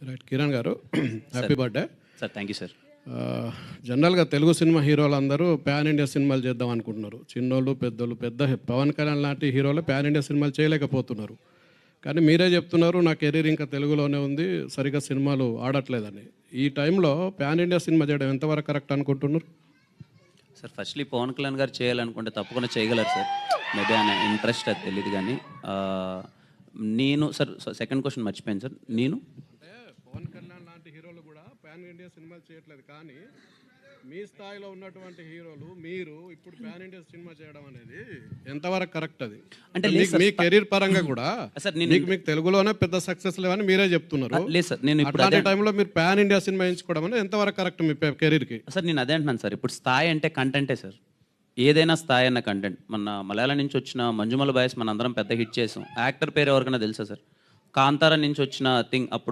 Right Kiran గారు happy birthday sir. Thank you sir. జనరల్గా Telugu cinema హీరోలు అందరూ ప్యాన్ ఇండియా సినిమాలు చేద్దాం అనుకుంటున్నారు. చిన్నోళ్ళు పెద్దోళ్ళు, పెద్ద పవన్ కళ్యాణ్ లాంటి హీరోలు ప్యాన్ ఇండియా సినిమాలు చేయలేకపోతున్నారు. కానీ మీరే చెప్తున్నారు నా కెరీర్ ఇంకా తెలుగులోనే ఉంది, సరిగ్గా సినిమాలు ఆడట్లేదని. ఈ టైంలో ప్యాన్ ఇండియా సినిమా చేయడం ఎంతవరకు కరెక్ట్ అనుకుంటున్నారు? సార్ ఫస్ట్లీ పవన్ కళ్యాణ్ గారు చేయాలనుకుంటే తప్పకుండా చేయగలరు సార్. మేబీ ఆయన ఇంట్రెస్ట్ అది తెలియదు కానీ నేను సార్ సెకండ్ క్వశ్చన్ మర్చిపోయాను సార్. నేను అంటే పవన్ కళ్యాణ్ లాంటి హీరోలు కూడా ప్యాన్ ఇండియా సినిమాలు చేయట్లేదు, కానీ మీ స్థాయిలో ఉన్నటువంటి హీరోలు మీరు ఇప్పుడు ప్యాన్ ఇండియా సినిమా చేయడం అనేది ఎంతవరకు కరెక్ట్? అది అంటే మీ కెరీర్ పరంగా కూడా సార్ మీకు తెలుగులోనే పెద్ద సక్సెస్ లేవని మీరే చెప్తున్నారు. లేదు సార్, నేను ఇప్పుడు అట్లాంటి టైంలో మీరు ప్యాన్ ఇండియా సినిమా ఎంచుకోవడం అనేది ఎంతవరకు కరెక్ట్ మీ కెరీర్కి? సార్ నేను అదే అంటున్నాను సార్. ఇప్పుడు స్థాయి అంటే కంటెంటే సార్. ఏదైనా స్థాయి అన్న కంటెంట్. మన మలయాళం నుంచి వచ్చిన మంజుమల బాయ్స్ మన అందరం పెద్ద హిట్ చేసాం. యాక్టర్ పేరు ఎవరికైనా తెలుసా సార్? కాంతారా నుంచి వచ్చిన థింగ్ అప్పుడు